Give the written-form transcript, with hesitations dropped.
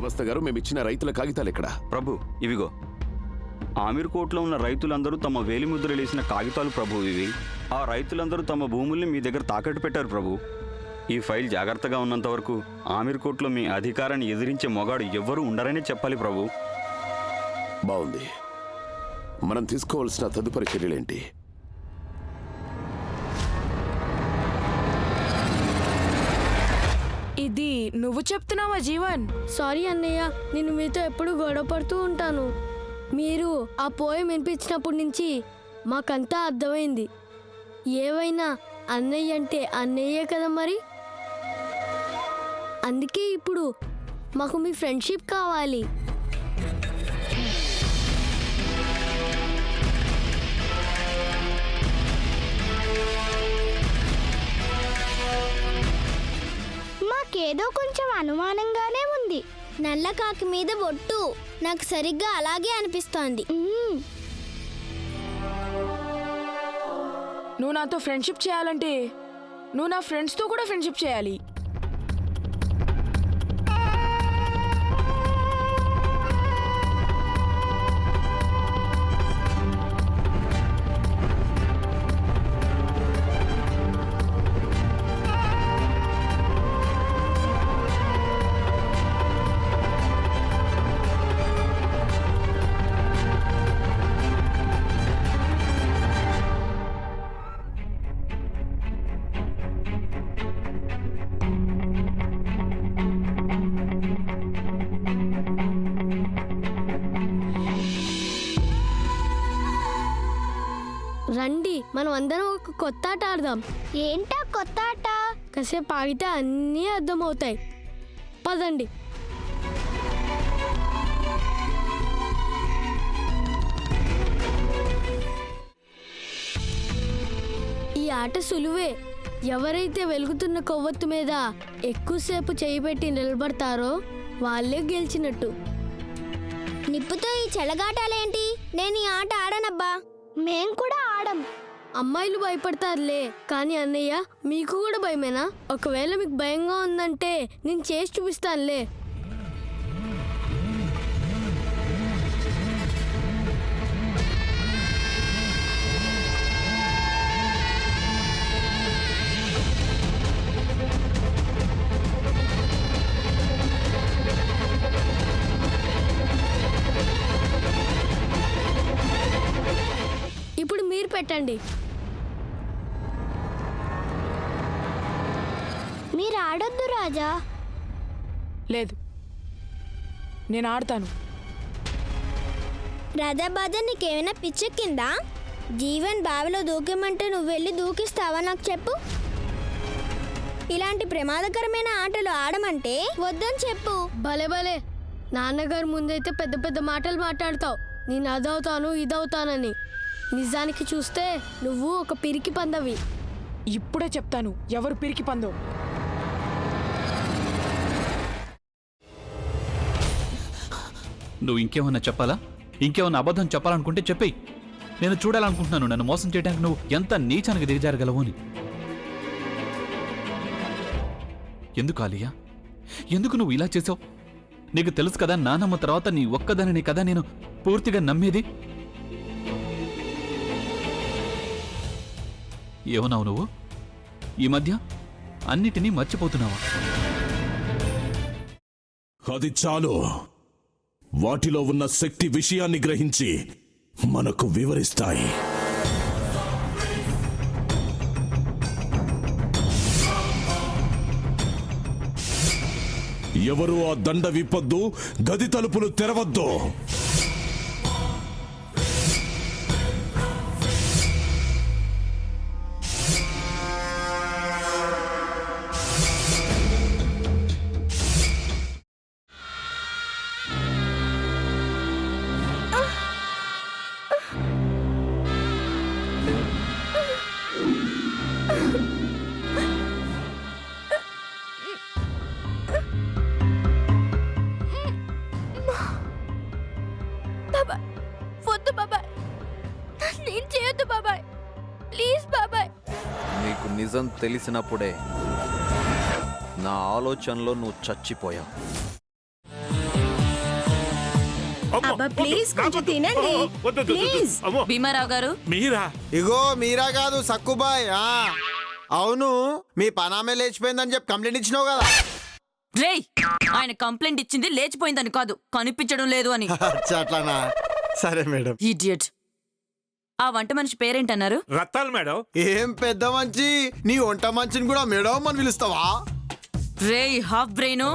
గుమస్తా గారు, మేము ఇచ్చిన రైతుల కాగితాలు ఎక్కడ? ప్రభు, ఇవిగో. ఆమీర్ కోట్లో ఉన్న రైతులందరూ తమ వేలిముద్రలేసిన కాగితాలు ప్రభు ఇవి. ఆ రైతులందరూ తమ భూముల్ని మీ దగ్గర తాకట్టు పెట్టారు ప్రభు. ఈ ఫైల్ జాగ్రత్తగా ఉన్నంత వరకు ఆమీర్ కోట్లో మీ అధికారాన్ని ఎదిరించే మొగాడు ఎవ్వరూ ఉండరనే చెప్పాలి ప్రభు. బాగుంది. మనం తీసుకోవాల్సిన తదుపరి చర్యలేంటి? ఇది నువ్వు చెప్తున్నావా జీవన్? సారీ అన్నయ్య, నేను మీతో ఎప్పుడు గొడవ పడుతూ ఉంటాను. మీరు ఆ పోయం వినిపించినప్పటి నుంచి మాకంతా అర్థమైంది. ఏవైనా అన్నయ్య అంటే అన్నయ్యే కదా మరి. అందుకే ఇప్పుడు మాకు మీ ఫ్రెండ్షిప్ కావాలి. మాకేదో కొంచెం అనుమానంగానే ఉంది. నల్ల కాకి మీద బొట్టు నాకు సరిగ్గా అలాగే అనిపిస్తోంది. నువ్వు నాతో ఫ్రెండ్షిప్ చేయాలంటే నువ్వు నా ఫ్రెండ్స్తో కూడా ఫ్రెండ్షిప్ చేయాలి. రండి, మనం అందరం ఒక కొత్త ఆట ఆడదాం. ఏంటా కొత్త ఆట? కాసేపు ఆగితే అన్నీ అర్థమవుతాయి. పదండి. ఈ ఆట సులువే. ఎవరైతే వెలుగుతున్న కొవ్వొత్తు మీద ఎక్కువసేపు చేయి పెట్టి నిలబడతారో వాళ్ళే గెలిచినట్టు. నిప్పుతో ఈ చెలగాటాలేంటి? నేను ఈ ఆట ఆడనబ్బా. మేం కూడా ఆడం. అమ్మాయిలు భయపడతారులే, కానీ అన్నయ్య మీకు కూడా భయమేనా? ఒకవేళ మీకు భయంగా ఉందంటే నేను చేసి చూపిస్తానులే. ఇప్పుడు మీరు పెట్టండి. మీరు ఆడొద్దు రాజా. లేదు, నేను ఆడతాను. రాధాబాధ నీకేమైనా పిచ్చెక్కిందా? జీవన్ బావిలో దూకేమంటే నువ్వు వెళ్ళి దూకిస్తావా? నాకు చెప్పు. ఇలాంటి ప్రమాదకరమైన ఆటలు ఆడమంటే వద్దని చెప్పు. భలే భలే, నాన్నగారు ముందైతే పెద్ద పెద్ద మాటలు మాట్లాడతావు. నేను అదవుతాను ఇదవుతానని. నిజానికి చూస్తే నువ్వు ఒక పిరికి పందవి. ఇప్పుడే చెప్తాను ఎవరు పిరికి పందో. నువ్వు ఇంకేమన్నా చెప్పాలా? ఇంకేమన్నా అబద్ధం చెప్పాలనుకుంటే చెప్పేయి. నేను చూడాలనుకుంటున్నాను నన్ను మోసం చేయడానికి నువ్వు ఎంత నీచానికి దిగజారగలవు అని. ఎందుకు ఆలియా, ఎందుకు నువ్వు ఇలా చేసావు? నీకు తెలుసు కదా, నానమ్మ తర్వాత నీ ఒక్కదానిని కదా నేను పూర్తిగా నమ్మేది. ఏమన్నావు నువ్వు? ఈ మధ్య అన్నిటినీ మర్చిపోతున్నావా? అది చాలు. వాటిలో ఉన్న శక్తి విషయాన్ని గ్రహించి మనకు వివరిస్తాయి. ఎవరు ఆ దండ విప్పొద్దు, గది తలుపులు తెరవద్దు. వద్దు బాబాయ్, నేను చేయొద్దు బాబాయ్, ప్లీజ్ బాబాయ్. నీకు నిజం తెలిసినప్పుడే నా ఆలోచనలో నువ్వు చచ్చిపోయావు. అబ్బా ప్లీజ్ కొంచెం తినండి ప్లీజ్. భీమారావు గారు మీరా? ఇగో మీరా కాదు సక్కుబాయ్. అవును, మీ పనామే లేచిపోయిందని చెప్పి కంప్లైంట్ ఇచ్చినావు కదా. రేయ్, ఆయన కంప్లైంట్ ఇచ్చింది లేచిపోయిందని కాదు, కనిపించడం లేదు అని. అచ్చా, అట్లానా? సరే మేడం. ఇడియట్. ఆ వంట మనిషి పేరేంటన్నారు? రత్తాలు మేడం. ఏం పెద్ద మంచి, నీ వంట మంచిని కూడా మేడం అని పిలుస్తావా? రేయ్ హాఫ్ బ్రెయిన్,